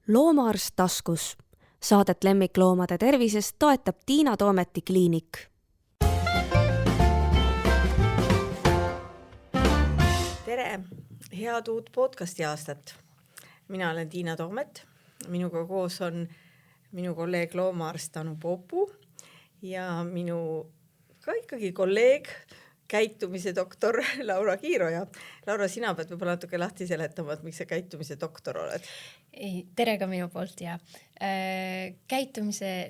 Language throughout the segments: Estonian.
Loomaarst taskus. Saadet lemmikloomade tervisest toetab Tiina Toometi kliinik. Tere, head uut podcasti aastat. Mina olen Tiina Toomet. Minuga koos on minu kolleeg loomaarst Anu Popu ja minu ka ikkagi kolleeg, käitumise doktor Laura Kiiroja. Laura, sina pead võib-olla natuke lahti seletama, et miks sa käitumise doktor oled? Tere ka minu poolt ja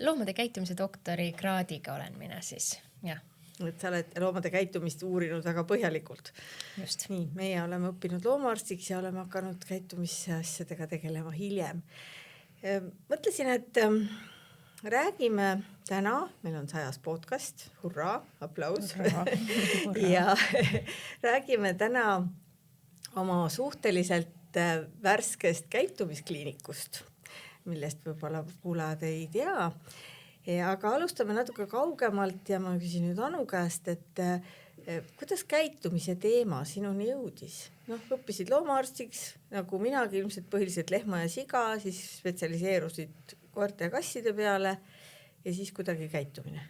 loomade käitumise doktori kraadiga olen mina siis, jah. Et sa oled loomade käitumist uurinud väga põhjalikult. Just. Nii, meie oleme õppinud loomaarstiks ja oleme hakanud käitumisasjadega tegelema hiljem. Mõtlesin, et räägime täna, meil on 100 podcast, hurraa, aplaus. Hurraa. Ja räägime täna oma suhteliselt värskest käitumiskliinikust, millest võib-olla kuulajad ei tea. Aga alustame natuke kaugemalt ja ma küsin nüüd Anu käest, et kuidas käitumise teema sinuni jõudis? Õppisid loomaarstiks, nagu minagi ilmselt põhiliselt lehma ja siga, siis spetsialiseerusid koerte ja kasside peale ja siis kuidagi käitumine.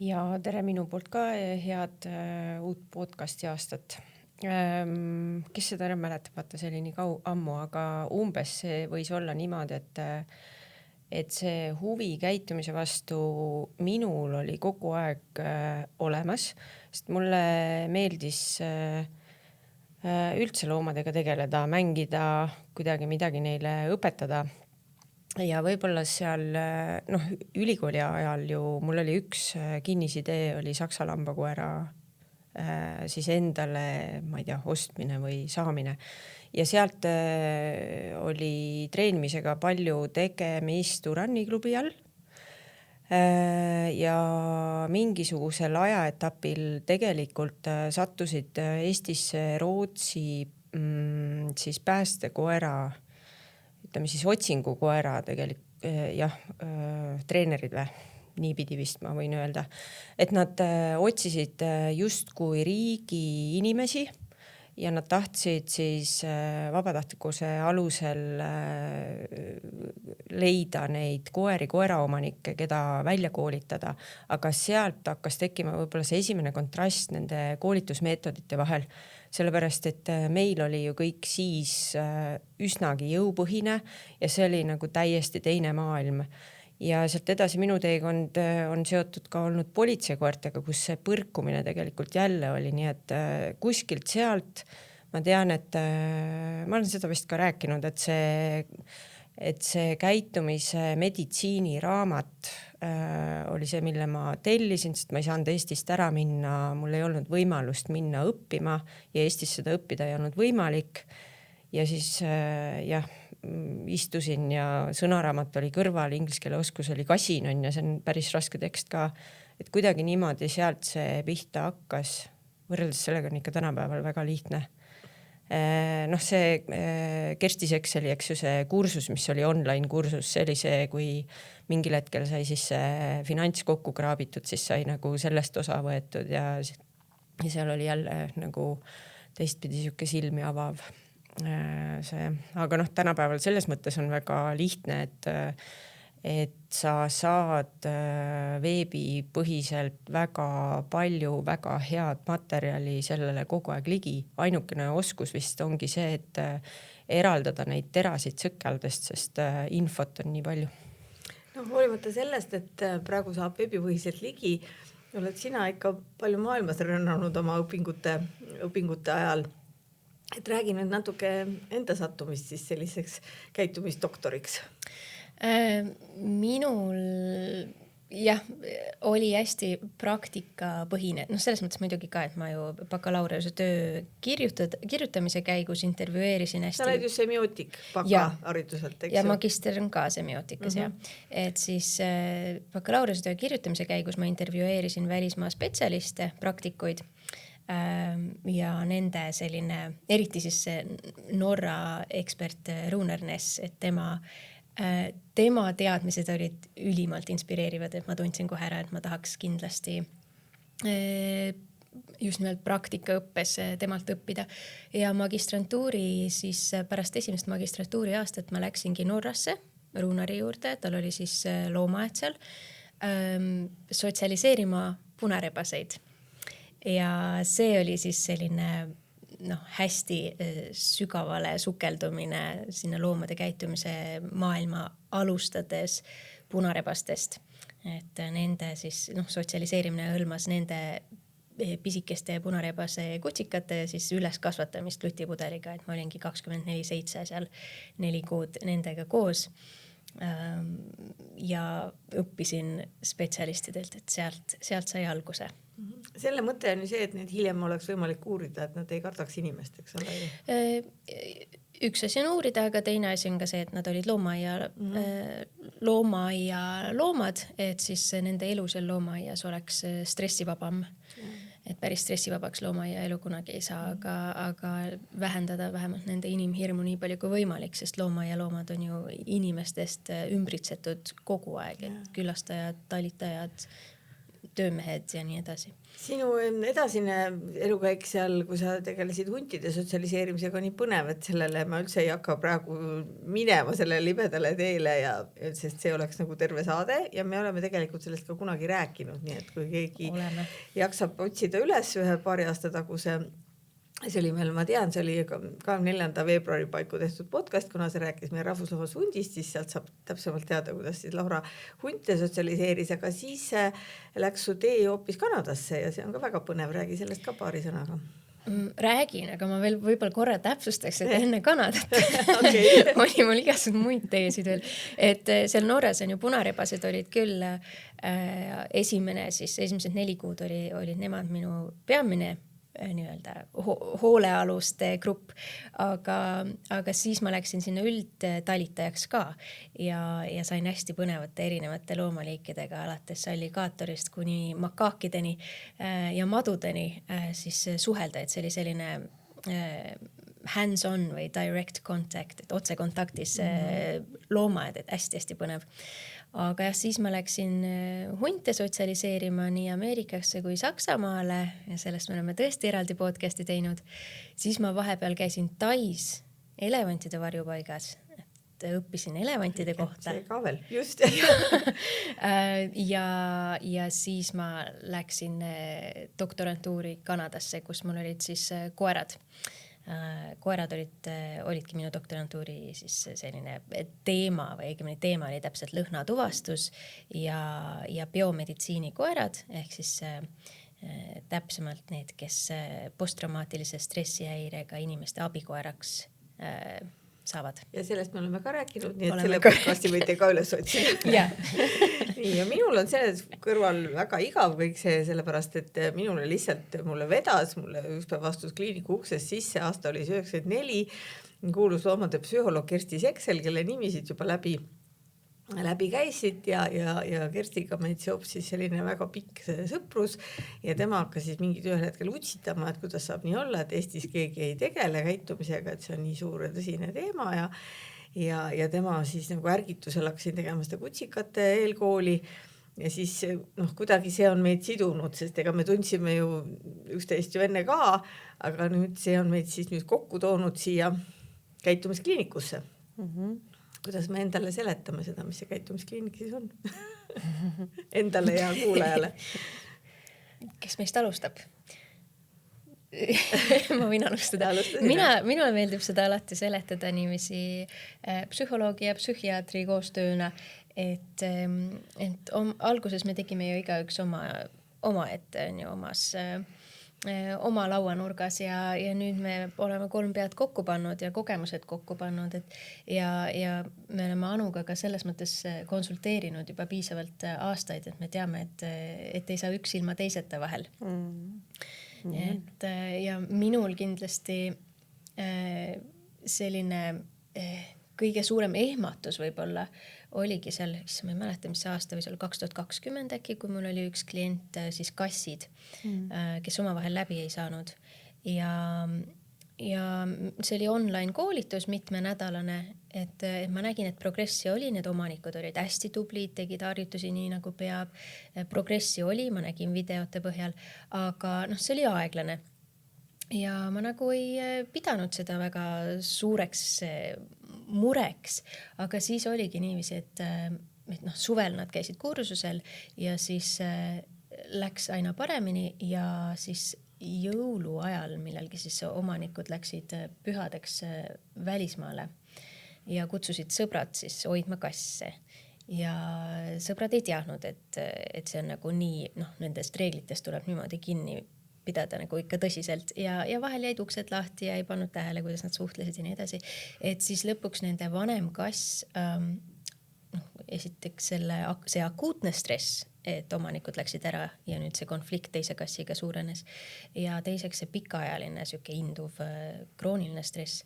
Ja tere minu poolt ka, head uut podcasti aastat. Kes seda enam mäletab, vaata see oli nii ammu, aga umbes see võis olla niimoodi, et see huvi käitumise vastu minul oli kogu aeg olemas, sest mulle meeldis üldse loomadega tegeleda, mängida, kuidagi midagi neile õpetada. Ja võib-olla seal ülikooli ajal ju mul oli üks kinnisidee, oli saksa lambakoera siis endale, ma ei tea, ostmine või saamine. Ja sealt oli treenimisega palju tegemist Uranniklubi all. Ja mingisugusel ajaetapil tegelikult sattusid Eestisse Rootsi siis päästekoera, ütleme siis otsingukoera treenerid või? Niipidi vist ma võin öelda, et nad otsisid justkui riigi inimesi ja nad tahtsid siis vabatahtlikkuse alusel leida neid koeraomanikke, keda välja koolitada, aga sealt hakkas tekkima võib-olla see esimene kontrast nende koolitusmeetodite vahel, sellepärast, et meil oli ju kõik siis üsnagi jõupõhine ja see oli nagu täiesti teine maailm. Ja sealt edasi minu teekond on seotud ka olnud politseikoertega, kus see põrkumine tegelikult jälle oli, nii et kuskilt sealt ma tean, et ma olen seda vist ka rääkinud, et see käitumise meditsiiniraamat oli see, mille ma tellisin, sest ma ei saanud Eestist ära minna, mul ei olnud võimalust minna õppima ja Eestis seda õppida ei olnud võimalik ja siis istusin ja sõnaraamat oli kõrval, inglise keele oskus oli kasin on ja see on päris raske tekst ka, et kuidagi niimoodi sealt see pihta hakkas, võrreldes sellega on ikka tänapäeval väga lihtne. See Kersti Sekseli, eks ju see kursus, mis oli online kursus, see oli see, kui mingil hetkel sai siis finants kokku kraabitud, siis sai nagu sellest osa võetud ja seal oli jälle nagu teistpidi siuke silmi avav. Aga tänapäeval selles mõttes on väga lihtne, et sa saad veebipõhiselt väga palju väga head materjali sellele kogu aeg ligi. Ainukene oskus vist ongi see, et eraldada neid terasid sõkkeldest, sest infot on nii palju. Hoolimata sellest, et praegu saab veebipõhiselt ligi, oled sina ikka palju maailmas rännanud oma õpingute ajal. Et räägi nüüd natuke enda sattumist siis selliseks käitumisdoktoriks. Minul oli hästi praktikapõhine. Selles mõttes muidugi ka, et ma ju bakalaureuse töö kirjutamise käigus intervjueerisin hästi. Sa oled ju semiootik bakahariduselt, eks? Ja magister on ka semiootikas, Et siis bakalaureuse töö kirjutamise käigus ma intervjueerisin välismaa spetsialiste, praktikuid ja nende selline, eriti siis see Norra ekspert Runar Ness, et tema teadmised olid ülimalt inspireerivad, et ma tundsin kohe ära, et ma tahaks kindlasti just nimelt praktikaõppes temalt õppida. Ja magistrantuuri siis pärast esimest magistrantuuri aastat ma läksingi Norrasse Runari juurde, tal oli siis loomaaed seal, sotsialiseerima punarebaseid. Ja see oli siis selline hästi sügavale sukeldumine sinna loomade käitumise maailma alustades punarebastest. Et nende siis sotsialiseerimine hõlmas nende pisikeste punarebase kutsikate siis üles kasvatamist lutipudeliga, et ma olingi 24/7 seal 4 kuud nendega koos. Ja õppisin spetsialistidelt, et sealt sai alguse. Selle mõte on ju see, et neid hiljem oleks võimalik uurida, et nad ei kardaks inimest, eks ole? Üks asi on uurida, aga teine asi on ka see, et nad olid loomaaia loomad, et siis nende elu seal loomaaias oleks stressivabam. Et päris stressivabaks loomaaia elu kunagi ei saa, aga vähendada vähemalt nende inimhirmu nii palju kui võimalik, sest loomaia loomad on ju inimestest ümbritsetud kogu aeg, et külastajad, talitajad, töömehed ja nii edasi. Sinu edasine elukäik seal, kui sa tegelesid huntide sotsialiseerimisega, on nii põnev, et sellele ma üldse ei hakka praegu minema sellele libedale teele, sest see oleks nagu terve saade ja me oleme tegelikult sellest ka kunagi rääkinud, nii et kui keegi jaksab otsida üles ühe paari aasta taguse, see oli meil, ma tean, see oli 4. veebruari paiku tehtud podcast, kuna see rääkis meie rahvusloomas hundist, siis sealt saab täpsemalt teada, kuidas siis Laura hunte sotsialiseeris, aga siis läks su tee hoopis Kanadasse ja see on ka väga põnev, räägi sellest ka paari sõnaga. Räägin, aga ma veel võib-olla korra täpsustaks, et enne Kanadat oli mul igasugused muid teesid veel, et seal Norras on ju punarebased olid küll esimesed 4 kuud olid nemad minu peamine nii-öelda hoolealuste grupp, aga siis ma läksin sinna üldtalitajaks ka ja sain hästi põnevate erinevate loomaliikidega alates alligaatorist kuni makaakideni ja madudeni siis suhelda, et see oli selline hands-on või direct contact, et otsekontaktis loomad, et hästi-hästi põnev. Aga siis ma läksin hunte sotsialiseerima nii Ameerikasse kui Saksamaale ja sellest me oleme tõesti eraldi podcasti teinud. Siis ma vahepeal käisin Tais elevantide varjupaigas, et õppisin elevantide kohta. See ka veel, just. ja siis ma läksin doktorantuuri Kanadasse, kus mul olid siis koerad. Koerad olidki minu doktorantuuri siis selline teema või õigemini teema oli täpselt lõhnatuvastus ja biomeditsiini koerad ehk siis täpsemalt need, kes posttraumaatilise stressihäirega inimeste abikoeraks saavad. Ja sellest me oleme ka rääkinud, nii et selle podcasti võite ka üles otsida. Nii, ja minul on selles kõrval väga igav kõik see, sellepärast, et mulle vedas, üks päev astus kliiniku uksest sisse, aasta oli 94, kuulus loomade psühholoog Kersti Seksel, kelle nimisid juba läbi käisid ja Kerstiga meid seob siis selline väga pikk sõprus ja tema hakkas siis mingid ühel hetkel utsitama, et kuidas saab nii olla, et Eestis keegi ei tegele käitumisega, et see on nii suur ja tõsine teema ja tema siis nagu ärgitusel hakkasin tegema seda kutsikate eelkooli ja siis kuidagi see on meid sidunud, sest ega me tundsime ju üksteist ju enne ka, aga nüüd see on meid siis nüüd kokku toonud siia käitumiskliinikusse. Kuidas me endale seletame seda, mis see käitumiskliinik siis on? Endale ja kuulajale. Kes meist alustab? Ma võin alustada. Minule meeldib seda alati seletada niiviisi psühholoogi ja psühhiaatri koostööna, et alguses me tegime ju igaüks oma ette oma lauanurgas ja nüüd me oleme 3 pead kokku pannud ja kogemused kokku pannud, ja me oleme Anuga ka selles mõttes konsulteerinud juba piisavalt aastaid, et me teame, et ei saa üks ilma teiseta vahel. Et ja minul kindlasti selline kõige suurem ehmatus võib-olla oligi seal, ma ei mäleta, mis aasta või seal 2020 äkki, kui mul oli üks klient siis kassid, kes omavahel läbi ei saanud ja see oli online koolitus mitmenädalane, et ma nägin, et progressi oli, need omanikud olid hästi tublid, tegid harjutusi nii nagu peab. Progressi oli, ma nägin videote põhjal, aga see oli aeglane. Ja ma nagu ei pidanud seda väga suureks mureks, aga siis oligi niiviisi, et suvel nad käisid kursusel ja siis läks aina paremini ja siis jõuluajal millalgi siis omanikud läksid pühadeks välismaale ja kutsusid sõbrad siis hoidma kasse. Ja sõbrad ei teadnud, et see on nagu nii, nendest reeglitest tuleb niimoodi kinni pidada nagu ikka tõsiselt ja vahel jäid uksed lahti ja ei pannud tähele, kuidas nad suhtlesid ja nii edasi. Et siis lõpuks nende vanem kass, esiteks see akuutne stress, et omanikud läksid ära ja nüüd see konflikt teise kassiga suurenes ja teiseks see pikaajaline süke induv krooniline stress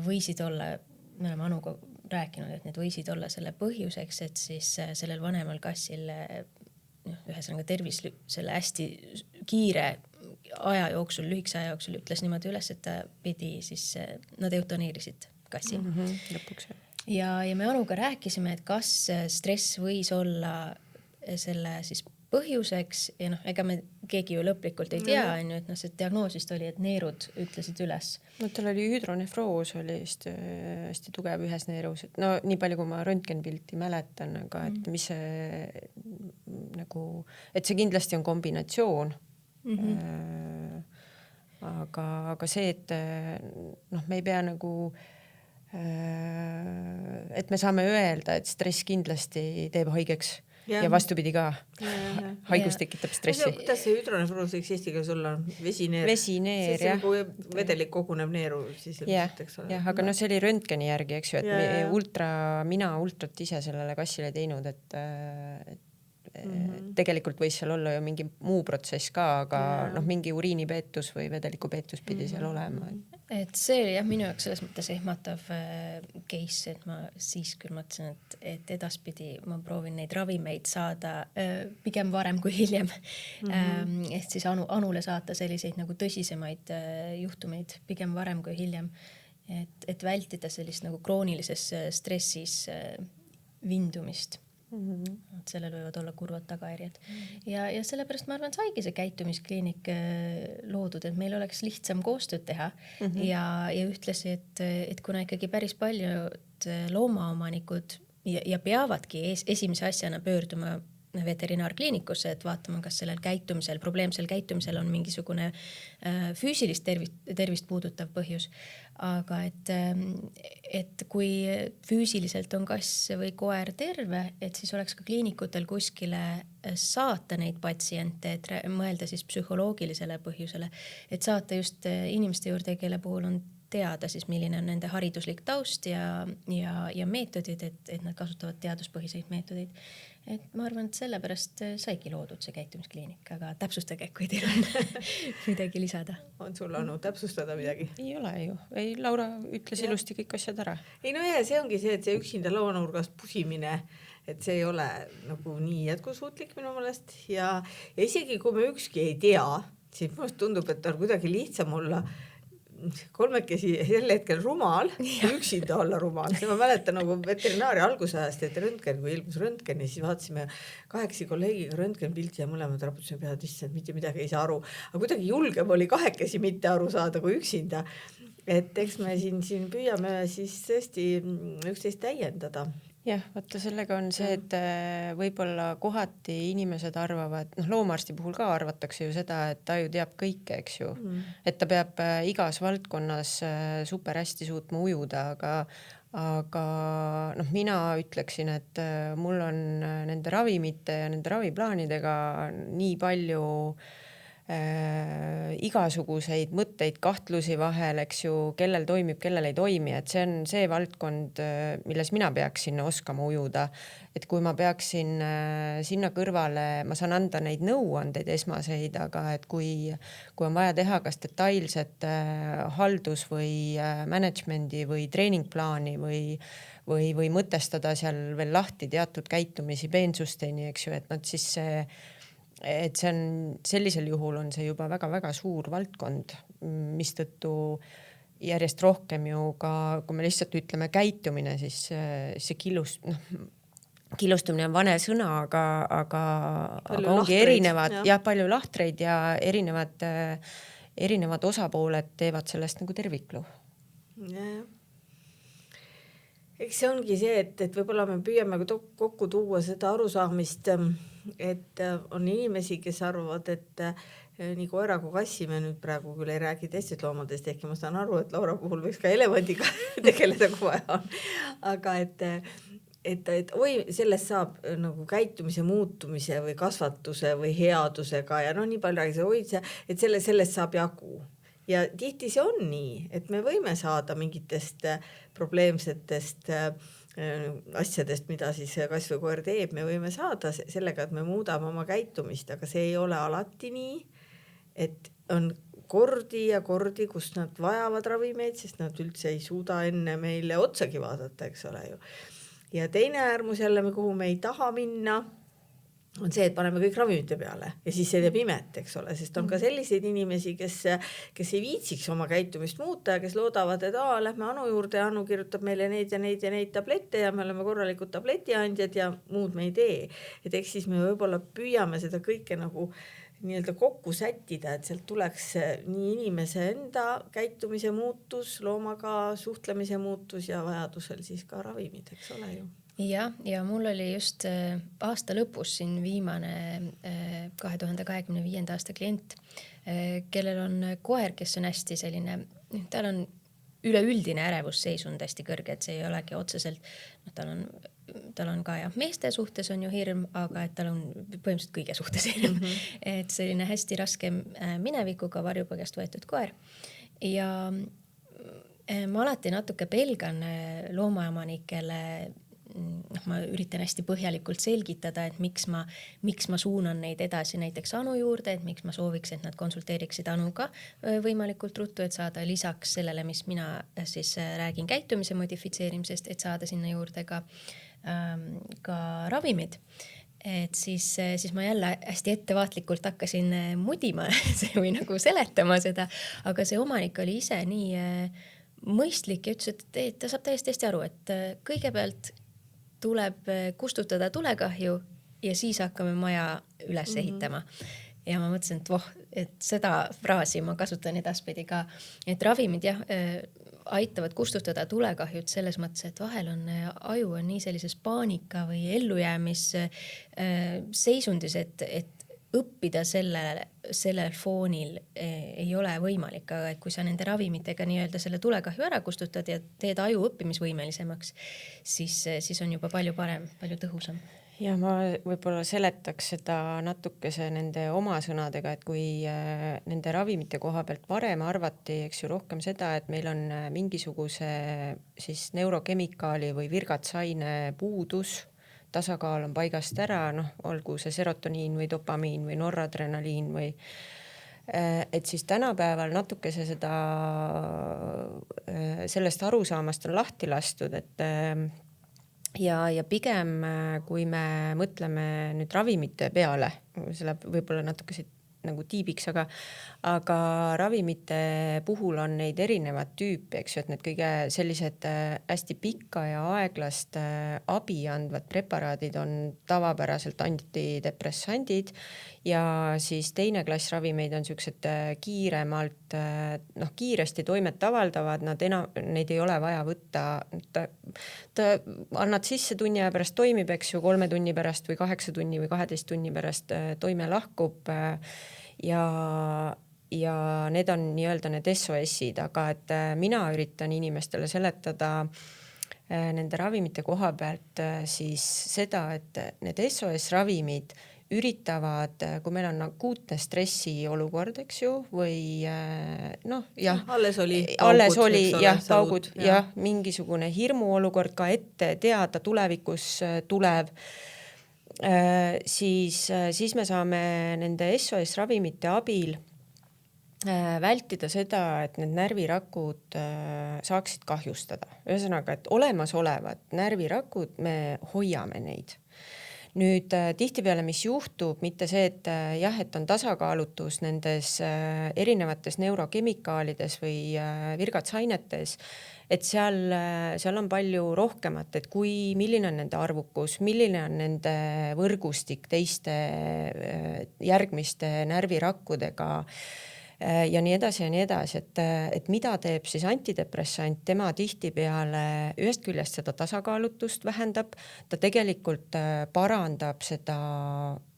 võisid olla, me oleme Anuga rääkinud, et need võisid olla selle põhjuseks, et siis sellel vanemal kassil ühesõnaga tervis selle hästi kiire aja jooksul, lühikese aja jooksul ütles niimoodi üles, et ta pidi siis, nad eutaneerisid kassi. Lõpuks. Ja me Anuga rääkisime, et kas stress võis olla selle siis põhjuseks ja ega me keegi ju lõplikult ei tea, et see diagnoos vist oli, et neerud ütlesid üles. Tal oli hüdronefroos oli hästi tugev ühes neerus, et nii palju kui ma röntgenpilti mäletan, aga et mis see nagu, et see kindlasti on kombinatsioon. Aga see, et me ei pea nagu et me saame öelda, et stress kindlasti teeb haigeks. Ja vastupidi ka. Haigus tekitab stressi. Kuidas see hüdronefroos võiks eesti keeles olla? Vesineer. Vesineer, jah. Vedelik koguneb neeru. Jah, aga see oli röntgeni järgi, eks ju, et mina ultrat ise sellele kassile teinud, et tegelikult võis seal olla ju mingi muu protsess ka, aga mingi uriinipeetus või vedeliku peetus pidi seal olema. Et see oli jah minu jaoks selles mõttes ehmatav case, et ma siis küll mõtlesin, et edaspidi ma proovin neid ravimeid saada pigem varem kui hiljem. Et siis Anule saata selliseid nagu tõsisemaid juhtumeid pigem varem kui hiljem, et vältida sellist nagu kroonilises stressis vindumist. Sellel võivad olla kurvad tagajärjed. Ja sellepärast ma arvan, saigi see käitumiskliinik loodud, et meil oleks lihtsam koostööd teha ja ühtlasi, et kuna ikkagi päris paljud loomaomanikud ja peavadki esimese asjana pöörduma veterinaarkliinikusse, et vaatama, kas sellel käitumisel, probleemsel käitumisel on mingisugune füüsilist tervist puudutav põhjus. Aga et kui füüsiliselt on kass või koer terve, et siis oleks ka kliinikutel kuskile saata neid patsiente, et mõelda siis psühholoogilisele põhjusele, et saata just inimeste juurde, kelle puhul on teada siis, milline on nende hariduslik taust ja meetodid, et nad kasutavad teaduspõhiseid meetodeid. Et ma arvan, et sellepärast saigi loodud see käitumiskliinik, aga täpsustage, kui teil on midagi lisada. On sul Anu täpsustada midagi? Ei ole ju. Ei, Laura ütles ilusti kõik asjad ära. Ei see ongi see, et see üksinda lauanurgas pusimine, et see ei ole nagu nii jätkusuutlik minu meelest ja isegi kui me ükski ei tea, siis mulle tundub, et on kuidagi lihtsam olla kolmekesi sel hetkel rumal ja üksinda olla rumal. Ma mäletan nagu veterinaaria algusajast, et kui ilmus röntgeni, siis vaatasime 8 kolleegiga röntgenpilti ja mõlemad raputasime pead, issand, mitte midagi ei saa aru. Aga kuidagi julgem oli 2 mitte aru saada kui üksinda. Et eks me siin püüame siis tõesti üksteist täiendada. Jah, vaata sellega on see, et võib-olla kohati inimesed arvavad, loomaarsti puhul ka arvatakse ju seda, et ta ju teab kõike, eks ju. Et ta peab igas valdkonnas super hästi suutma ujuda, aga mina ütleksin, et mul on nende ravimite ja nende raviplaanidega nii palju igasuguseid mõtteid, kahtlusi vahel, eks ju, kellel toimib, kellel ei toimi, et see on see valdkond, milles mina peaksin oskama ujuda, et kui ma peaksin sinna kõrvale, ma saan anda neid nõuandeid esmaseid, aga et kui on vaja teha kas detailset haldus või managemendi või treeningplaani või mõtestada seal veel lahti teatud käitumisi peensusteni, eks ju, et siis see on sellisel juhul on see juba väga-väga suur valdkond, mistõttu järjest rohkem ju ka, kui me lihtsalt ütleme käitumine, siis see killustumine on vane sõna, aga ongi lahtreid, erinevad, palju lahtreid ja erinevad osapooled teevad sellest nagu terviklu. Eks see ongi see, et võib-olla me püüame kokku tuua seda arusaamist, et on inimesi, kes arvavad, et nii koera kui kassi me nüüd praegu küll ei räägi teistest loomadest, ehkki ma saan aru, et Laura puhul võiks ka elevandiga tegeleda, kui vaja on. Aga et oi, sellest saab nagu käitumise muutumise või kasvatuse või headusega ja nii palju räägis, et sellest saab jagu. Ja tihti see on nii, et me võime saada mingitest probleemsetest asjadest, mida siis kass või koer teeb, me võime saada sellega, et me muudame oma käitumist, aga see ei ole alati nii, et on kordi ja kordi, kus nad vajavad ravimeid, sest nad üldse ei suuda enne meile otsagi vaadata, eks ole ju. Ja teine äärmus jälle, kuhu me ei taha minna, on see, et paneme kõik ravimite peale ja siis see teeb imet, eks ole, sest on ka selliseid inimesi, kes ei viitsiks oma käitumist muuta ja kes loodavad, et lähme Anu juurde ja Anu kirjutab meile neid ja neid tablette ja me oleme korralikud tabletiandjad ja muud me ei tee. Et eks siis me võib-olla püüame seda kõike nagu nii-öelda kokku sättida, et sealt tuleks nii inimese enda käitumise muutus, loomaga suhtlemise muutus ja vajadusel siis ka ravimid, eks ole ju. Ja mul oli just aasta lõpus siin viimane 2025. aasta klient, kellel on koer, kes on hästi selline, tal on üleüldine ärevusseisund hästi kõrge, et see ei olegi otseselt, tal on ka meeste suhtes on ju hirm, aga et tal on põhimõtteliselt kõige suhtes hirm. Et selline hästi raske minevikuga varjupagast võetud koer. Ja ma alati natuke pelgan loomaomanikele, ma üritan hästi põhjalikult selgitada, et miks ma suunan neid edasi näiteks Anu juurde, et miks ma sooviks, et nad konsulteeriksid Anuga võimalikult ruttu, et saada lisaks sellele, mis mina siis räägin käitumise modifitseerimisest, et saada sinna juurde ka ravimid. Et siis ma jälle hästi ettevaatlikult hakkasin mudima või nagu seletama seda, aga see omanik oli ise nii mõistlik ja ütles, et ta saab täiesti aru, et kõigepealt tuleb kustutada tulekahju ja siis hakkame maja üles ehitama. Ja ma mõtlesin, et seda fraasi ma kasutan edaspidi ka, et ravimid aitavad kustutada tulekahjud selles mõttes, et vahel on aju on nii sellises paanika või ellujäämis seisundis, et õppida sellel foonil ei ole võimalik, aga et kui sa nende ravimitega nii-öelda selle tulekahju ära kustutad ja teed aju õppimisvõimelisemaks, siis on juba palju parem, palju tõhusam. Ja ma võib-olla seletaks seda natukese nende oma sõnadega, et kui nende ravimite koha pealt varem arvati, eks ju, rohkem seda, et meil on mingisuguse siis neurokemikaali või virgatsaine puudus, tasakaal on paigast ära, olgu see serotoniin või dopamiin või noradrenaliin või et siis tänapäeval natukese sellest arusaamast on lahti lastud, et ja pigem kui me mõtleme nüüd ravimite peale, see läheb võib-olla natuke nagu tiibiks, aga ravimite puhul on neid erinevat tüüpi, eks ju, et need kõige sellised hästi pikka ja aeglast abi andvad preparaadid on tavapäraselt antidepressandid ja siis teine klass ravimeid on siuksed kiiremalt, kiiresti toimet avaldavad, neid ei ole vaja võtta, annad sisse tunni aja pärast toimib, eks ju, 3 tunni pärast või 8 tunni või 12 tunni pärast toime lahkub ja need on nii-öelda need SOS-id, aga et mina üritan inimestele seletada nende ravimite koha pealt siis seda, et need SOS-ravimid üritavad, kui meil on akuutne stressi olukord, eks ju, või alles oli paugud, mingisugune hirmuolukord ka ette teada tulevikus tulev, siis me saame nende SOS-ravimite abil vältida seda, et need närvirakud saaksid kahjustada. Ühesõnaga, et olemasolevad närvirakud, me hoiame neid. nüüd tihtipeale, mis juhtub, mitte see, et jah, et on tasakaalutus nendes erinevates neurokemikaalides või virgatsainetes, et seal on palju rohkemat, et milline on nende arvukus, milline on nende võrgustik teiste järgmiste närvirakkudega ja nii edasi, et mida teeb siis antidepressant, tema tihtipeale ühest küljest seda tasakaalutust vähendab, ta tegelikult parandab seda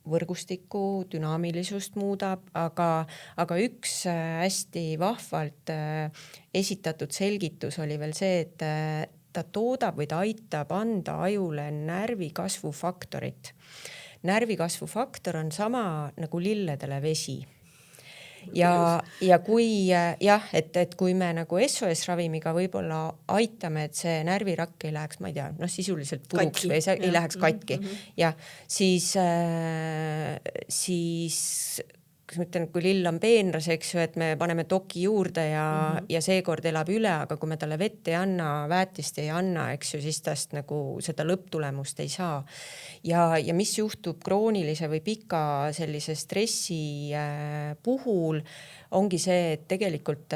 võrgustiku dünaamilisust muudab, aga üks hästi vahvalt esitatud selgitus oli veel see, et ta toodab või ta aitab anda ajule närvikasvufaktorit. Närvikasvufaktor on sama nagu lilledele vesi. Ja kui et kui me nagu SOS ravimiga võib-olla aitame, et see närvirakk ei läheks, ma ei tea, sisuliselt puruks või ei läheks katki ja siis kas ma ütlen, kui lill on peenras, eks ju, et me paneme toki juurde ja seekord elab üle, aga kui me talle vett ei anna, väetist ei anna, eks ju, siis tast nagu seda lõpptulemust ei saa. Ja mis juhtub kroonilise või pika sellise stressi puhul, ongi see, et tegelikult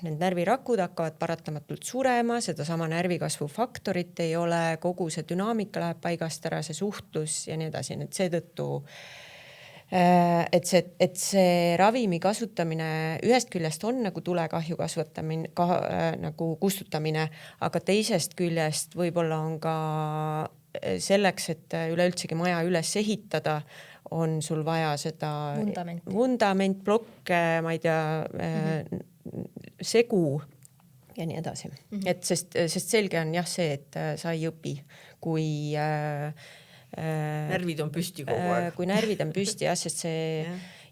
need närvirakud hakkavad paratamatult surema, sedasama närvikasvu faktorit ei ole, kogu see dünaamika läheb paigast ära, see suhtlus ja nii edasi, et seetõttu et see ravimi kasutamine ühest küljest on nagu tulekahju kasvatamine, nagu kustutamine, aga teisest küljest võib-olla on ka selleks, et üleüldsegi maja üles ehitada, on sul vaja seda vundament, plokke, ma ei tea, segu ja nii edasi. Et sest selge on jah see, et sa ei õpi, kui närvid on püsti kogu aeg. Kui närvid on püsti, jah, sest see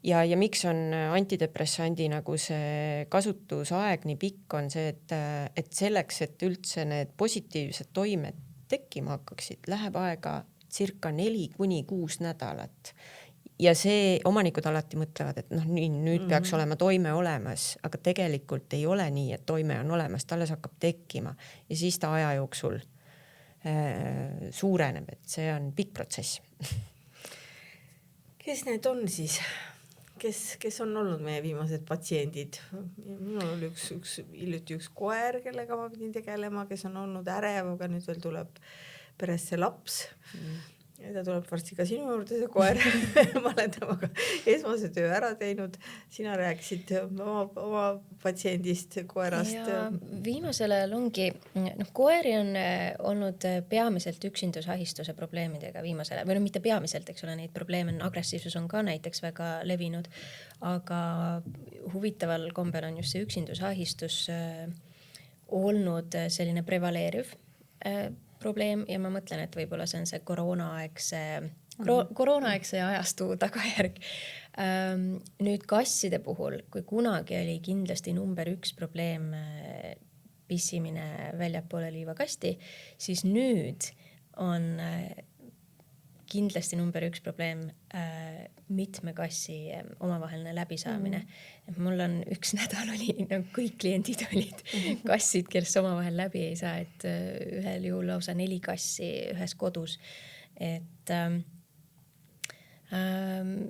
ja miks on antidepressandi nagu see kasutusaeg nii pikk, on see, et selleks, et üldse need positiivsed toimed tekkima hakkaksid, läheb aega circa 4-6 nädalat. Ja see omanikud alati mõtlevad, et nüüd peaks olema toime olemas, aga tegelikult ei ole nii, et toime on olemas, ta alles hakkab tekkima ja siis ta aja jooksul suureneb, et see on pikk protsess. Kes need on siis? Kes on olnud meie viimased patsiendid? Minul oli hiljuti üks koer, kellega ma pidin tegelema, kes on olnud ärev, aga nüüd veel tuleb peresse laps. Ja ta tuleb varsti ka sinu juurde, see koer. Ma olen temaga esmase töö ära teinud. Sina rääkisid oma patsiendist, koerast. Ja viimasel ajal ongi, koeri on olnud peamiselt üksindusahistuse probleemidega viimasel ajal, või mitte peamiselt, eks ole, neid probleeme on, agressiivsus on ka näiteks väga levinud, aga huvitaval kombel on just see üksindusahistus olnud selline prevaleeriv probleem ja ma mõtlen, et võib-olla see on see koroonaaegse ajastu tagajärg. Nüüd kasside puhul, kui kunagi oli kindlasti number 1 probleem pissimine väljapoole liivakasti, siis nüüd on kindlasti number 1 probleem mitme kassi omavaheline läbisaamine. Mul on üks nädal oli, kõik kliendid olid kassid, kes omavahel läbi ei saa, et ühel juhul lausa 4 kassi ühes kodus. Et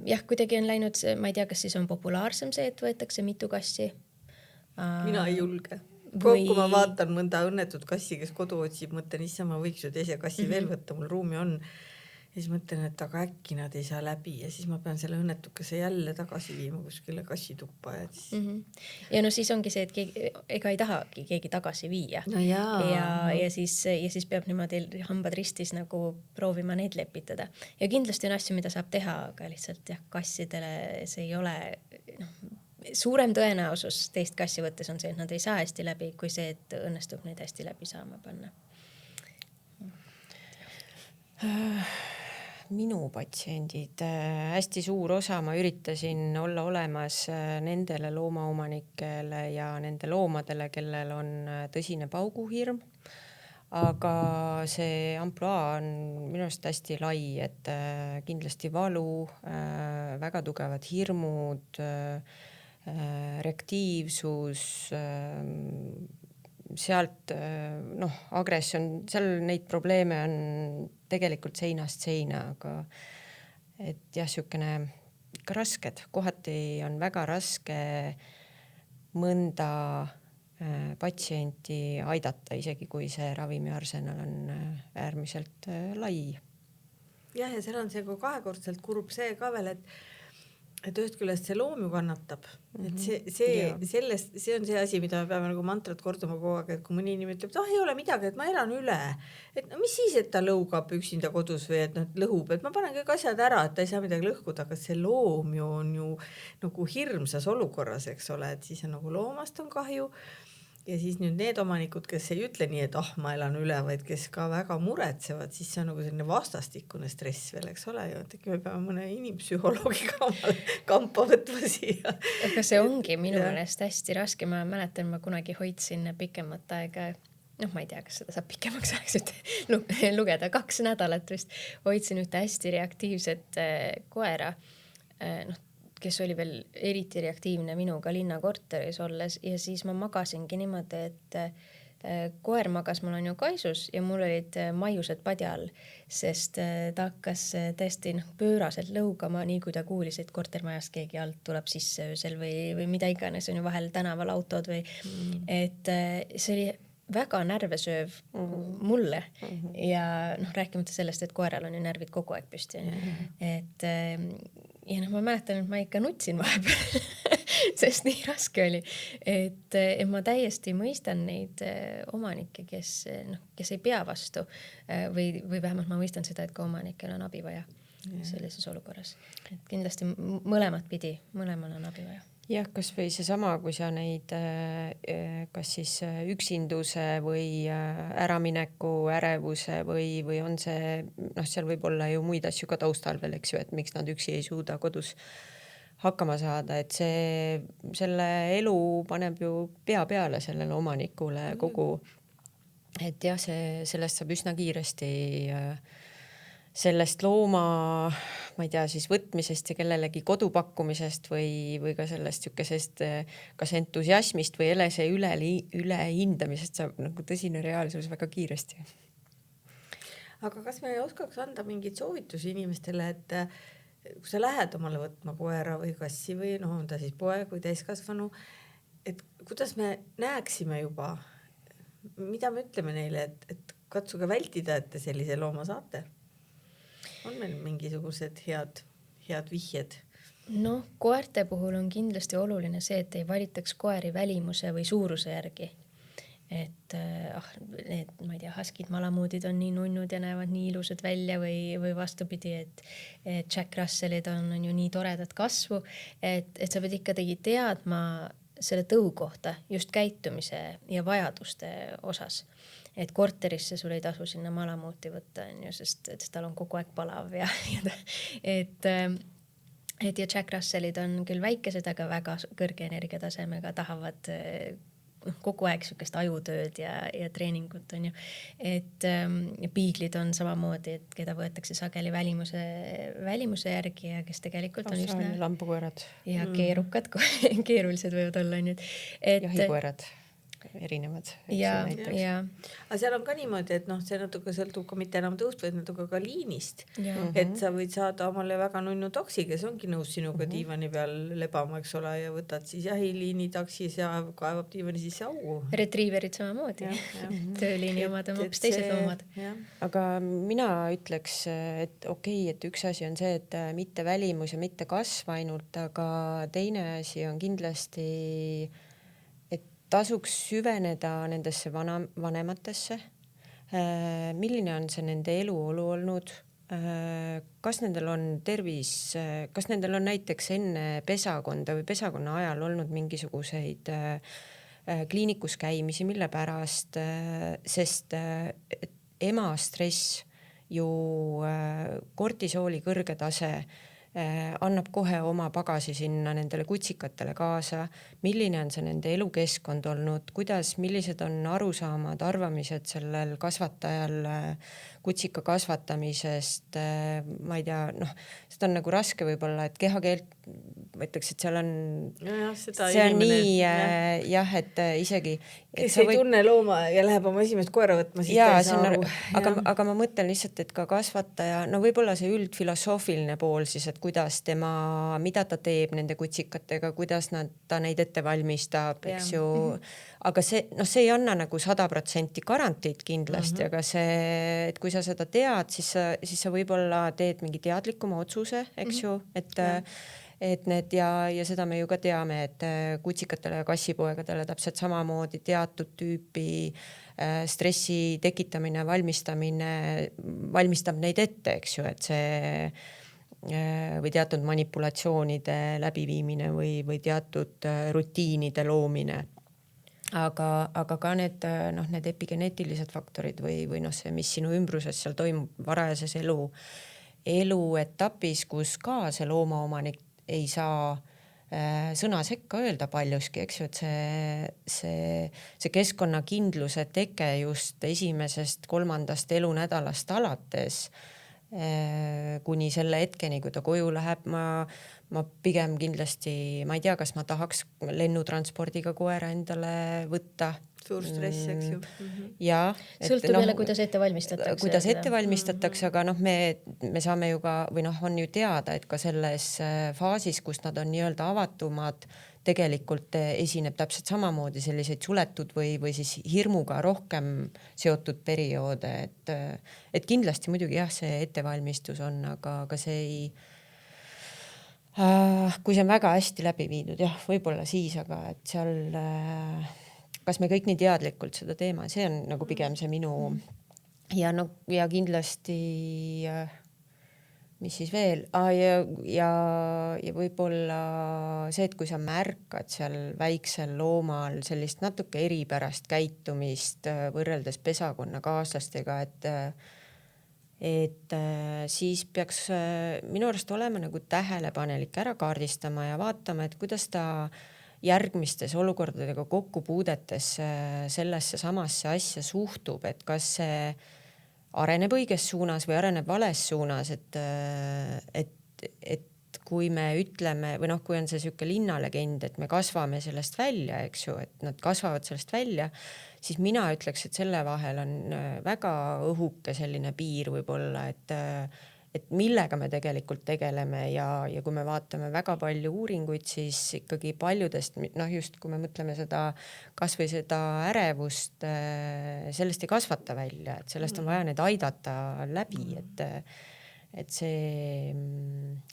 jah, kuidagi on läinud, ma ei tea, kas siis on populaarsem see, et võetakse mitu kassi. Mina ei julge. Kui ma vaatan mõnda õnnetut kassi, kes kodu otsib, mõtlen, issa ma võiks ju teise kassi veel võtta, mul ruumi on. Ja siis mõtlen, et aga äkki nad ei saa läbi ja siis ma pean selle õnnetukese jälle tagasi viima kuskile kassituppa. Ja no siis ongi see, et ega ei tahagi keegi tagasi viia. No ja siis peab niimoodi hambad ristis nagu proovima neid lepitada. Ja kindlasti on asju, mida saab teha, aga lihtsalt jah, kassidele see ei ole... Suurem tõenäosus teist kassi võttes on see, et nad ei saa hästi läbi, kui see, et õnnestub neid hästi läbi saama panna. Minu patsiendid, hästi suur osa, ma üritasin olla olemas nendele loomaomanikele ja nende loomadele, kellel on tõsine pauguhirm. Aga see ampluaa on minu arust hästi lai, et kindlasti valu, väga tugevad hirmud, reaktiivsus, sealt agression, seal neid probleeme on tegelikult seinast seina, aga et jah, niisugune ikka rasked, kohati on väga raske mõnda patsienti aidata, isegi kui see ravimiarsenal on äärmiselt lai. Jah, ja seal on see kahekordselt kurb see ka veel, et ühest küljest see loom ju kannatab, et see on see asi, mida me peame nagu mantrat korduma kogu aeg, et kui mõni inimene ütleb, et ei ole midagi, et ma elan üle, et no mis siis, et ta lõugab üksinda kodus või et lõhub, et ma panen kõik asjad ära, et ta ei saa midagi lõhkuda, aga see loom ju on ju nagu hirmsas olukorras, eks ole, et siis on nagu loomast on kahju. Ja siis nüüd need omanikud, kes ei ütle nii, et ma elan üle, vaid kes ka väga muretsevad, siis see on nagu selline vastastikune stress veel, eks ole ju, et me peame mõne inimpsühholoogiga kampa võtma siia. Aga see ongi minu meelest hästi raske, ma mäletan, ma kunagi hoidsin pikemat aega, ma ei tea, kas seda saab pikemaks ajaks lugeda, 2 nädalat vist, hoidsin ühte hästi reaktiivset koera, kes oli veel eriti reaktiivne minuga linnakorteris olles ja siis ma magasingi niimoodi, et koer magas mul on ju kaisus ja mul olid maiused padja all, sest ta hakkas tõesti pööraselt lõugama, nii kui ta kuulis, et kortermajast keegi alt tuleb sisse öösel või mida iganes, on ju vahel tänaval autod või et see oli väga närvesööv mulle ja rääkimata sellest, et koeral on ju närvid kogu aeg püsti. Et ja ma mäletan, et ma ikka nutsin vahepeal, sest nii raske oli. Et ma täiesti mõistan neid omanikke, kes ei pea vastu või vähemalt ma mõistan seda, et ka omanikel on abi vaja sellises olukorras. Et kindlasti mõlemal on abi vaja. Jah, kas või seesama, kui sa neid kas siis üksinduse või äramineku ärevuse või on see, seal võib olla ju muid asju ka taustal veel, eks ju, et miks nad üksi ei suuda kodus hakkama saada, et selle elu paneb ju pea peale sellele omanikule kogu, et jah, sellest saab üsna kiiresti sellest looma, ma ei tea, siis võtmisest ja kellelegi kodu pakkumisest või ka sellest niisugusest kas entusiasmist või elese ülehindamisest saab nagu tõsine reaalsus väga kiiresti. Aga kas me oskaks anda mingeid soovitusi inimestele, et kui sa lähed omale võtma koera või kassi või on ta siis poeg või täiskasvanu, et kuidas me näeksime juba, mida me ütleme neile, et katsuge vältida, et te sellise looma saate? On meil mingisugused head vihjed? Koerte puhul on kindlasti oluline see, et ei valitaks koeri välimuse või suuruse järgi. Et need, ma ei tea, haskid malamuudid on nii nunnud ja näevad nii ilusad välja või vastupidi, et Jack Russellid on ju nii toredat kasvu, et sa pead ikkagi teadma selle tõu kohta just käitumise ja vajaduste osas. Et korterisse sul ei tasu sinna malamuuti võtta, sest tal on kogu aeg palav ja et ja Jack Russellid on küll väikesed, aga väga kõrge energiatasemega, tahavad kogu aeg sükest ajutööd ja treeningut on ju. Et piiglid on samamoodi, et keda võetakse sageli välimuse järgi ja kes tegelikult on üsna lambukoerad ja keerukad, keerulised võivad olla. Jahikoerad erinevad. Aga seal on ka niimoodi, et see natuke sõltub ka mitte enam tõust, vaid natuke ka liinist. Et sa võid saada omale väga nunnu taksi, kes ongi nõus sinuga diivani peal lebama, eks ole, ja võtad siis jahiliini taksis ja kaevab diivani sisse augu. Retriiverid samamoodi. Tööliini omad on hoopis teised omad. Aga mina ütleks, et okei, et üks asi on see, et mitte välimus ja mitte kasv ainult, aga teine asi on kindlasti tasuks süveneda nendesse vanematesse. Milline on see nende eluolu olnud? Kas nendel on tervis, kas nendel on näiteks enne pesakonda või pesakonna ajal olnud mingisuguseid kliinikus käimisi, mille pärast, sest ema stress ju kortisooli kõrge tase annab kohe oma pagasi sinna nendele kutsikatele kaasa, milline on see nende elukeskkond olnud, millised on arusaamad, arvamised sellel kasvatajal, kutsika kasvatamisest, ma ei tea, seda on nagu raske võib-olla, et kehakeelt ma ütleks, et seal on, see on nii jah, et isegi kes ei tunne looma ja läheb oma esimest koera võtma, siis ta ei saa aru. Aga ma mõtlen lihtsalt, et ka kasvataja, võib-olla see üldfilosoofiline pool siis, et kuidas mida ta teeb nende kutsikatega, kuidas ta neid ette valmistab, eks ju, aga see ei anna nagu 100% garantiid kindlasti, aga see, et kui sa seda tead, siis sa võib-olla teed mingi teadlikuma otsuse, eks ju, et need ja seda me ju ka teame, et kutsikatele ja kassipoegadele täpselt samamoodi teatud tüüpi stressi tekitamine, valmistab neid ette, eks ju, et see või teatud manipulatsioonide läbiviimine või teatud rutiinide loomine. Aga ka need epigeneetilised faktorid või see, mis sinu ümbruses seal toimub varajases eluetapis, kus ka see loomaomanik ei saa sõna sekka öelda paljuski, eks ju, et see keskkonnakindluse teke just esimesest 3. elunädalast alates kuni selle hetkeni, kui ta koju läheb, ma pigem kindlasti, ma ei tea, kas ma tahaks lennutranspordiga koera endale võtta. Suur stress, eks ju. Ja, sõltub jälle, kuidas ette valmistatakse. Aga me saame ju ka, või on ju teada, et ka selles faasis, kus nad on nii-öelda avatumad, tegelikult esineb täpselt samamoodi selliseid suletud või siis hirmuga rohkem seotud perioode, et kindlasti muidugi jah, see ettevalmistus on, aga see ei, kui see on väga hästi läbi viidud, jah, võib-olla siis, aga et seal kas me kõik nii teadlikult seda teema, see on nagu pigem see minu ja kindlasti mis siis veel ja võib-olla see, et kui sa märkad seal väiksel loomal sellist natuke eripärast käitumist võrreldes pesakonnakaaslastega, et siis peaks minu arust olema nagu tähelepanelik ära kaardistama ja vaatama, et kuidas ta järgmistes olukordadega kokkupuudetes sellesse samasse asja suhtub, et kas see areneb õiges suunas või areneb vales suunas, et kui me ütleme või kui on see siuke linnalegend, et me kasvame sellest välja, eks ju, et nad kasvavad sellest välja, siis mina ütleks, et selle vahel on väga õhuke selline piir võib-olla, et millega me tegelikult tegeleme ja kui me vaatame väga palju uuringuid, siis ikkagi paljudest, just kui me mõtleme seda, kas või seda ärevust, sellest ei kasvata välja, et sellest on vaja need aidata läbi, et see,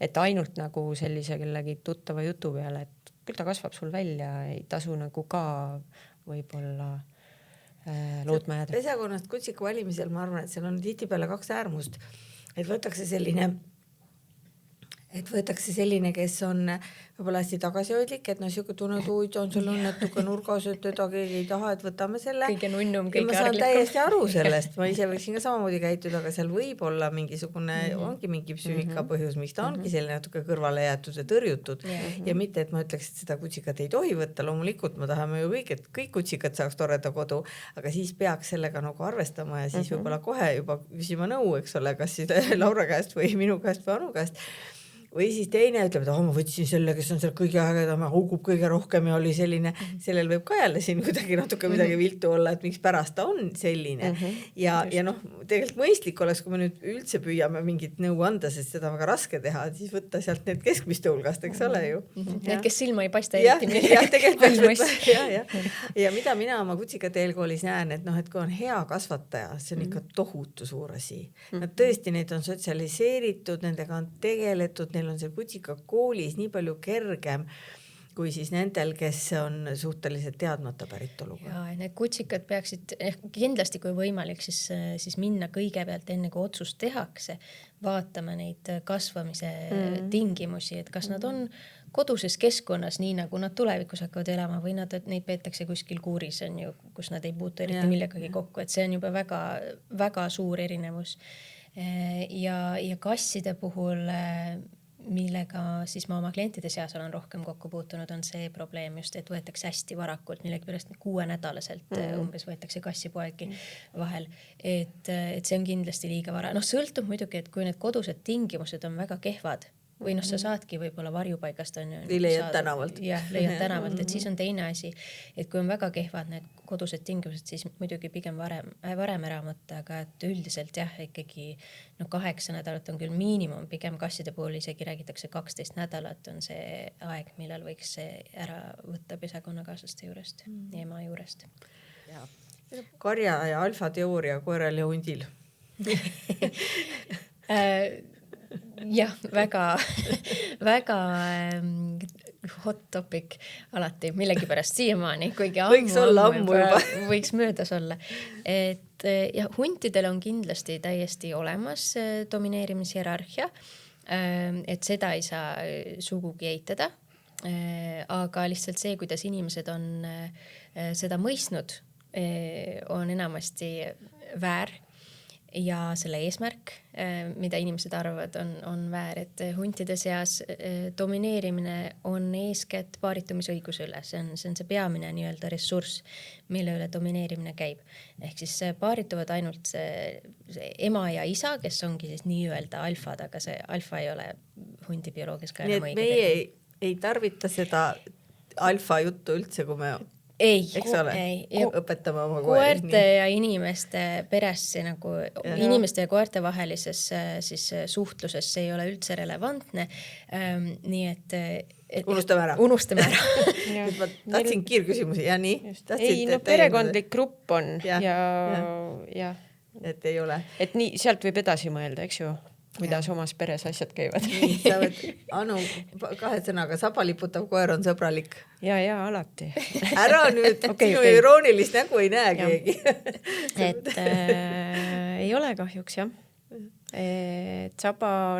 et ainult nagu sellise kellegi tuttava jutu peale, et küll ta kasvab sul välja, ei tasu nagu ka võib-olla lootma jääda. Pesakonnast kutsika valimisel ma arvan, et seal on tihtipeale 2 äärmust. Et võetakse selline, kes on võib-olla hästi tagasihoidlik, et siuke tunned, on sul õnnetuke nurgas, et teda keegi ei taha, et võtame selle. Kõige nunnum, kõige arglikum. Ma saan täiesti aru sellest, ma ise võiksin ka samamoodi käituda, aga seal võib olla mingisugune, ongi mingi psüühika põhjus, miks ta ongi selline natuke kõrvale jäetud ja tõrjutud. Ja mitte, et ma ütleks, et seda kutsikat ei tohi võtta, loomulikult me tahame ju et kõik kutsikad saaks toreda kodu, aga siis peaks sellega nagu arvestama ja siis võib-olla kohe juba küsima nõu, eks ole, kas siis Laura käest või minu käest või Anu käest. Või siis teine ütleb, et ma võtsin selle, kes on seal kõige ägedam ja haugub kõige rohkem ja oli selline, sellel võib ka jälle siin kuidagi natuke midagi viltu olla, et miks pärast ta on selline. Ja tegelikult mõistlik oleks, kui me nüüd üldse püüame mingit nõu anda, sest seda on väga raske teha, siis võtta sealt need keskmiste hulgast, eks ole ju. Need, kes silma ei paista eriti. Jah, tegelikult. Ja mida mina oma kutsikate eelkoolis näen, et kui on hea kasvataja, see on ikka tohutu suur asi. Nad tõesti, neid on sotsialiseeritud, nendega on tegeletud, on see kutsika koolis nii palju kergem kui siis nendel, kes on suhteliselt teadmata päritoluga. Ja need kutsikad peaksid kindlasti, kui võimalik, siis minna kõigepealt enne, kui otsust tehakse, vaatama neid kasvamise tingimusi, et kas nad on koduses keskkonnas, nii nagu nad tulevikus hakkavad elama või neid peetakse kuskil kuuris, on ju, kus nad ei puutu eriti millegagi kokku, et see on juba väga, väga suur erinevus. Ja kasside puhul millega siis ma oma klientide seas olen rohkem kokku puutunud, on see probleem just, et võetakse hästi varakult, millegipärast 6-nädalaselt umbes võetakse kassipoegi vahel, et see on kindlasti liiga vara. Sõltub muidugi, et kui need kodused tingimused on väga kehvad või sa saadki võib-olla varjupaigast on või leiad tänavalt. Jah, leiad tänavalt, et siis on teine asi, et kui on väga kehvad need kodused tingimused, siis muidugi pigem varem ära võtta, aga et üldiselt jah, ikkagi 8 nädalat on küll miinimum, pigem kasside puhul isegi räägitakse 12 nädalat on see aeg, millal võiks see ära võtta pesakonnakaaslaste juurest ja ema juurest. Karja ja alfa teooria koeral ja hundil. Jah, väga hot topic alati millegipärast siiamaani, kuigi ammu võiks möödas olla. Et ja huntidel on kindlasti täiesti olemas domineerimishierarhia, et seda ei saa sugugi eitada, aga lihtsalt see, kuidas inimesed on seda mõistnud, on enamasti väär. Ja selle eesmärk, mida inimesed arvavad, on väär, et huntide seas domineerimine on eeskätt paaritumisõiguse üle. See on see peamine nii-öelda ressurss, mille üle domineerimine käib. Ehk siis paarituvad ainult see ema ja isa, kes ongi siis nii-öelda alfad, aga see alfa ei ole hundi bioloogias ka enam õige. Meie ei tarvita seda alfa juttu üldse, kui me õpetame oma koerte ja inimeste peresse nagu inimeste ja koerte vahelises siis suhtluses see ei ole üldse relevantne. Nii et unustame ära. Ma tahtsin kiirküsimusi ja nii. Perekondlik grupp on ja et ei ole. Et nii, sealt võib edasi mõelda, eks ju? Kuidas omas peres asjad käivad. Sa võid, Anu, 2 sõnaga, sabaliputav koer on sõbralik. Ja, alati. Ära nüüd, sinu iroonilist nägu ei näe keegi. Et ei ole kahjuks, jah. Et saba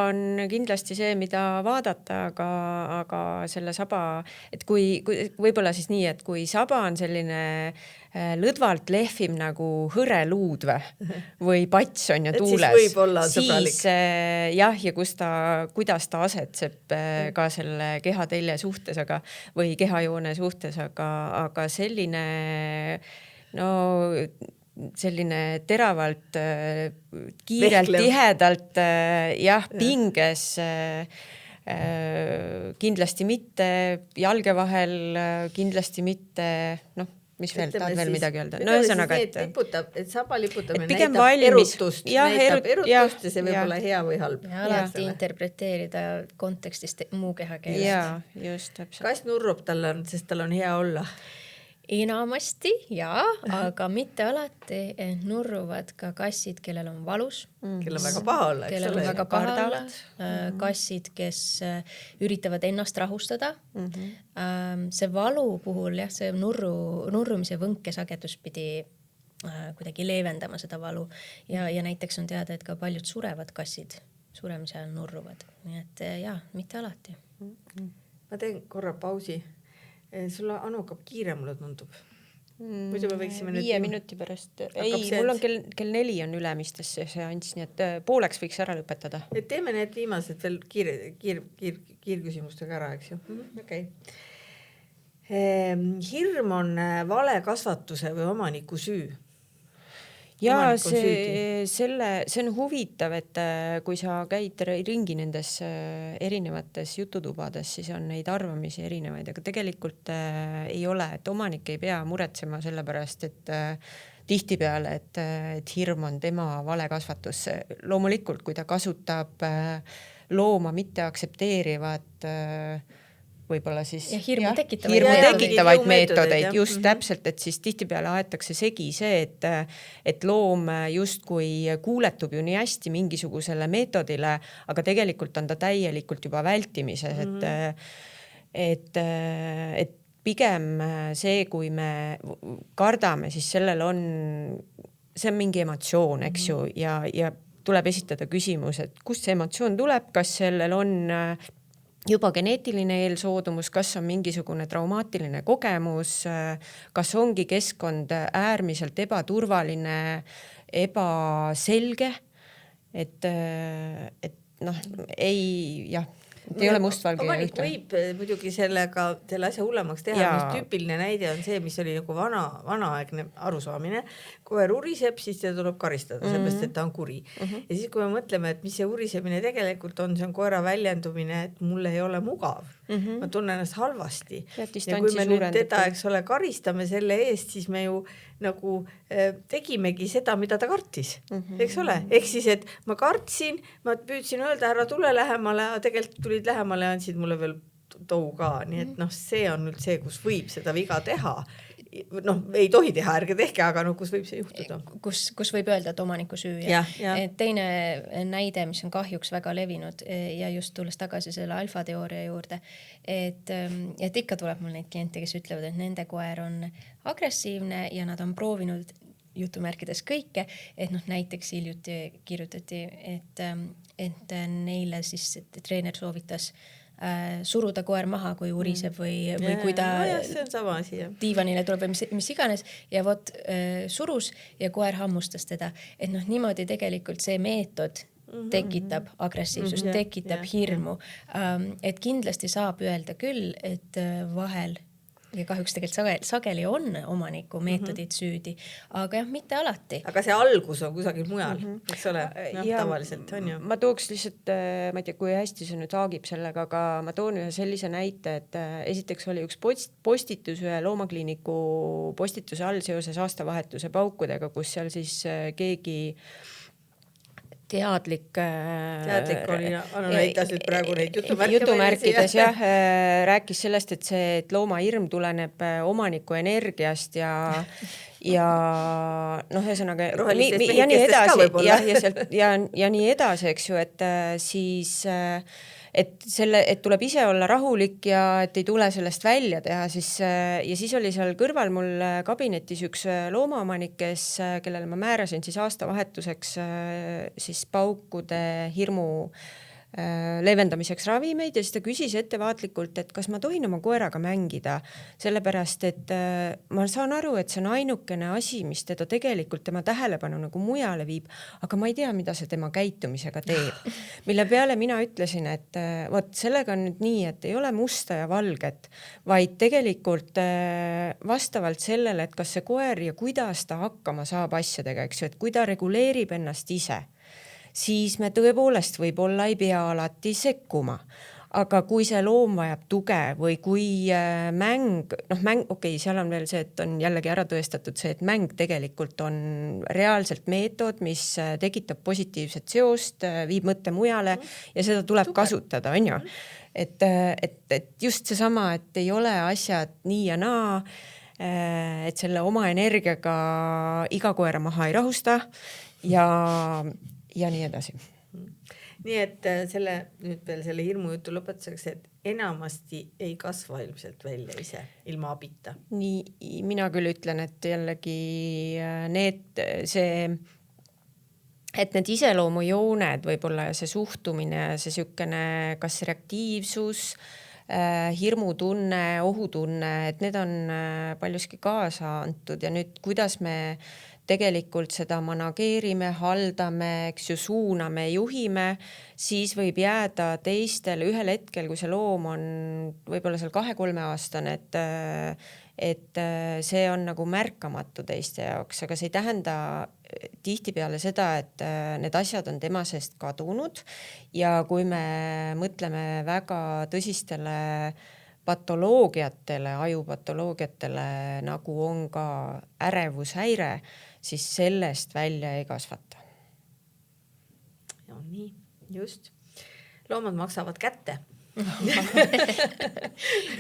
on kindlasti see, mida vaadata, aga selle saba, et kui võib-olla siis nii, et kui saba on selline lõdvalt lehvim nagu hõreluud või pats on ja tuules, siis jah, ja kuidas ta asetseb ka selle kehatelje suhtes või kehajoone suhtes, aga selline teravalt, kiirelt, tihedalt, pinges, kindlasti mitte, jalge vahel kindlasti mitte, mis veel, tahad veel midagi öelda? Et saba liputamine näitab erutust ja see võib olla hea või halb. Ja alati interpreteerida kontekstist muu kehakeelest. Ja, just, täpselt. Kas nurrub tal on, sest tal on hea olla? Enamasti, aga mitte alati nurruvad ka kassid, kellel on valus. Kellel on väga paha olla, kellel on väga paha olla. Kassid, kes üritavad ennast rahustada. See valu puhul, see nurrumise võnke sagedus pidi kuidagi leevendama seda valu. Ja näiteks on teada, et ka paljud surevad kassid suremise ajal nurruvad. Nii et mitte alati. Ma teen korra pausi. Sulla Anu hakkab kiire, mulle tundub. Muidu me võiksime 5 minuti pärast. Mul on kell 4 on ülemistes see seanss, nii et pooleks võiks ära lõpetada. Et teeme need viimased veel kiirküsimustega ära, eks ju? Okay. Hirm on vale kasvatuse või omaniku süü? Ja see on huvitav, et kui sa käid ringi nendes erinevates jututubades, siis on neid arvamisi erinevaid, aga tegelikult ei ole, et omanik ei pea muretsema selle pärast, et tihtipeale, et hirm on tema vale kasvatus. Loomulikult, kui ta kasutab looma mitte aktsepteerivad võib-olla siis hirmu tekitavaid meetodeid, just täpselt, et siis tihtipeale aetakse segi see, et loom justkui kuuletub ju nii hästi mingisugusele meetodile, aga tegelikult on ta täielikult juba vältimises, et pigem see, kui me kardame, siis sellel on, see on mingi emotsioon, eks ju, ja tuleb esitada küsimus, et kust see emotsioon tuleb, kas sellel on juba geneetiline eelsoodumus, kas on mingisugune traumaatiline kogemus, kas ongi keskkond äärmiselt ebaturvaline, ebaselge, et ei ole mustvalge ja omanik ühtne. võib muidugi selle asja hullemaks teha, mis tüüpiline näide on see, mis oli nagu vanaaegne arusaamine. Koer uriseb, siis teda tuleb karistada, seepärast, et ta on kuri. Ja siis, kui me mõtleme, et mis see urisemine tegelikult on, see on koera väljendumine, et mul ei ole mugav. Ma tunnen ennast halvasti. Ja kui me nüüd teda, eks ole, karistame selle eest, siis me ju nagu tegimegi seda, mida ta kartis, eks ole. Ehk siis, et ma kartsin, ma püüdsin öelda, ära tule lähemale, aga tegelikult tulid lähemale ja andsid mulle veel tou ka. Nii et see on nüüd see, kus võib seda viga teha. Ei tohi teha, ärge tehke, aga kus võib see juhtuda. Kus võib öelda, et omaniku süü. Et teine näide, mis on kahjuks väga levinud ja just tulles tagasi selle alfateooria juurde, et ikka tuleb mul neid kliente, kes ütlevad, et nende koer on agressiivne ja nad on proovinud jutumärkides kõike, et näiteks hiljuti kirjutati, et neile siis treener soovitas suruda koer maha, kui uriseb või kui ta see on sama asi, diivanile tuleb või mis iganes ja surus ja koer hammustas teda. Et niimoodi tegelikult see meetod tekitab agressiivsust, tekitab hirmu. Et kindlasti saab öelda küll, et vahel ja kahjuks tegelikult sageli on omaniku meetodid süüdi, aga mitte alati. Aga see algus on kusagil mujal, eks ole, tavaliselt on ju. Ma tooks lihtsalt, ma ei tea, kui hästi see nüüd haagib sellega, aga ma toon ühe sellise näite, et esiteks oli üks postitus ühe loomakliiniku postituse all seoses aastavahetuse paukudega, kus seal siis keegi teadlik oli, näitas nüüd praegu neid jutumärkides rääkis sellest, et looma hirm tuleneb omaniku energiast ja ühesõnaga ja nii edasi ja nii edasi, eks ju, et siis et tuleb ise olla rahulik ja et ei tule sellest välja teha, siis oli seal kõrval mul kabinetis üks loomaomanik, kellele ma määrasin siis aastavahetuseks siis paukude hirmu leevendamiseks ravimeid ja siis ta küsis ettevaatlikult, et kas ma tohin oma koeraga mängida, sellepärast, et ma saan aru, et see on ainukene asi, mis teda tegelikult tema tähelepanu nagu mujale viib, aga ma ei tea, mida see tema käitumisega teeb. Mille peale mina ütlesin, et sellega on nüüd nii, et ei ole musta ja valget, vaid tegelikult vastavalt sellele, et kas see koer ja kuidas ta hakkama saab asjadega, eks ju, et kui ta reguleerib ennast ise, siis me tõepoolest võib-olla ei pea alati sekkuma. Aga kui see loom vajab tuge või kui mäng, seal on veel see, et on jällegi ära tõestatud see, et mäng tegelikult on reaalselt meetod, mis tekitab positiivset seost, viib mõtte mujale ja seda tuleb kasutada, on ju. Et just seesama, et ei ole asjad nii ja naa, et selle oma energiaga iga koera maha ei rahusta ja nii edasi. Nii et nüüd veel selle hirmujutu lõpetuseks, et enamasti ei kasva ilmselt välja ise ilma abita. Nii, mina küll ütlen, et jällegi et need iseloomujooned võib-olla ja see suhtumine, see sükene kas reaktiivsus, hirmutunne, ohutunne, et need on paljuski kaasa antud ja nüüd kuidas me tegelikult seda manageerime, haldame, eks ju, suuname, juhime, siis võib jääda teistel ühel hetkel, kui see loom on võib-olla seal 2-3 aastane, et see on nagu märkamatu teiste jaoks, aga see ei tähenda tihtipeale seda, et need asjad on tema seest kadunud ja kui me mõtleme väga tõsistele patoloogiatele, ajupatoloogiatele, nagu on ka ärevushäire, siis sellest välja ei kasvata. Ja nii, just. Loomad maksavad kätte.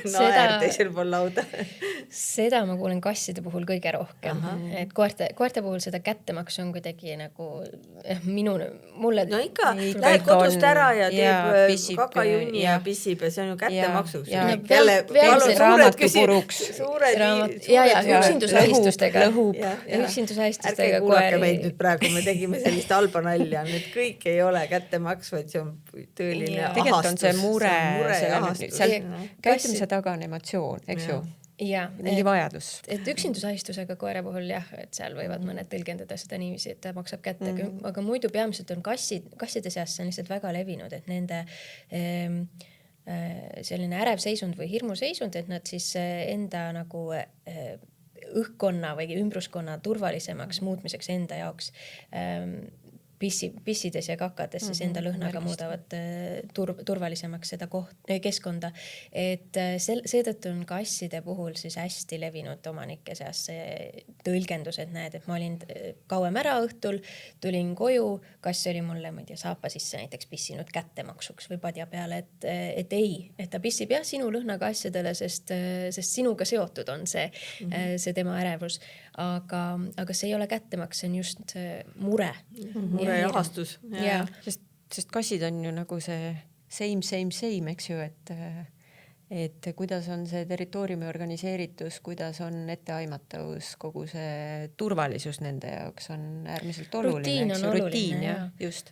Naer teisel pool lauda. Seda ma kuulen kasside puhul kõige rohkem. Et koerte puhul seda kättemaksu on kuidagi nagu mulle... No ikka, läheb kodust ära ja teeb kakajunni ja pissib ja see on ju kättemaksuks. Üksindusahistustega. Üksindusahistustega koeri. Kuulake meid nüüd praegu, me tegime sellist halba nalja. Nüüd kõik ei ole kättemaks, vaid see on tõeline ahastus. Tegelikult on see mure seal käitumise taga on emotsioon, eks ju? ja mingi vajadus. et üksindusahistusega koera puhul jah, et seal võivad mõned tõlgendada seda niiviisi, et ta maksab kätte, aga muidu peamiselt on kasside seas see on lihtsalt väga levinud, et nende selline ärev seisund või hirmuseisund, et nad siis enda nagu õhkkonna või ümbruskonna turvalisemaks muutmiseks enda jaoks pissides ja kakades siis enda lõhnaga muudavad turvalisemaks seda keskkonda. Et seetõttu on kasside puhul siis hästi levinud omanike seas see tõlgendus, et näed, et ma olin kauem ära õhtul, tulin koju, kass oli mulle, ma ei tea, saapa sisse näiteks pissinud kättemaksuks või padja peale, et ei, et ta pissib jah sinu lõhnaga asjadele, sest sinuga seotud on see tema ärevus. Aga see ei ole kättemaks, see on just mure. Mure ja ahastus. Ja. Sest kassid on ju nagu see same, eks ju, et kuidas on see territooriumi organiseeritus, kuidas on etteaimatavus, kogu see turvalisus nende jaoks on äärmiselt oluline. Rutiin, jah, just.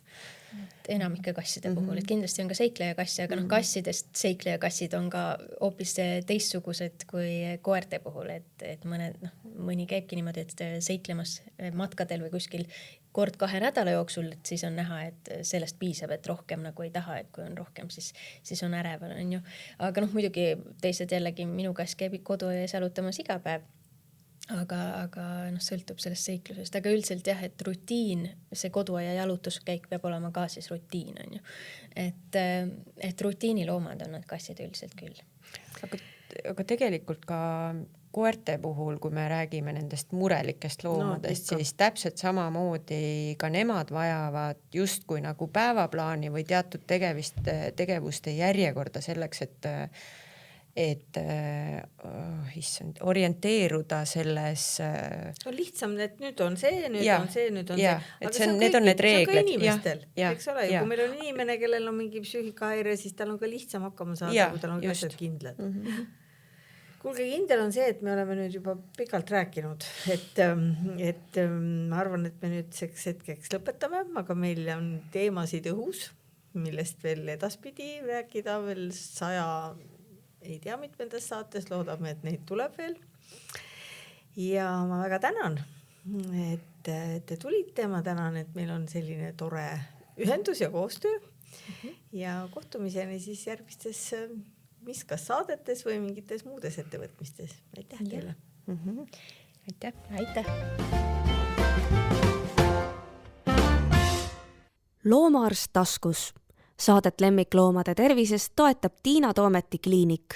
Enamike kasside puhul, et kindlasti on ka seiklejakassi, aga kassidest seiklejakassid on ka hoopis teistsugused kui koerte puhul, et mõni käibki niimoodi, et seiklemas matkadel või kuskil kord 2 nädala jooksul, et siis on näha, et sellest piisab, et rohkem nagu ei taha, et kui on rohkem, siis on äreval, on ju. Aga muidugi teised jällegi minu kass käib kodu ees jalutamas iga päev. Aga sõltub sellest seiklusest, aga üldiselt jah, et rutiin, see koduaia jalutuskäik peab olema ka siis rutiin, on ju. Et rutiiniloomad on nad kassid üldiselt küll. Aga tegelikult ka koerte puhul, kui me räägime nendest murelikest loomadest, siis täpselt samamoodi ka nemad vajavad justkui nagu päevaplaani või teatud tegevuste järjekorda selleks, et orienteeruda selles on lihtsam, et nüüd on see, nüüd on see. Et need on need reeglid. See on ka inimestel, eks ole, kui meil on inimene, kellel on mingi psüühikahäire, siis tal on ka lihtsam hakkama saada, kui tal on asjad kindlad. Kuulge, kindel on see, et me oleme nüüd juba pikalt rääkinud, et ma arvan, et me nüüd hetkeks lõpetame, aga meil on teemasid õhus, millest veel edaspidi rääkida veel 100 ei tea mitmendas saates, loodame, et neid tuleb veel. Ja ma väga tänan, et te tulite. Ma tänan, et meil on selline tore ühendus ja koostöö ja kohtumiseni siis järgmistes mis kas saadetes või mingites muudes ettevõtmistes. Aitäh teile. Aitäh. Loomaarst taskus. Saadet lemmikloomade tervisest toetab Tiina Toometi kliinik.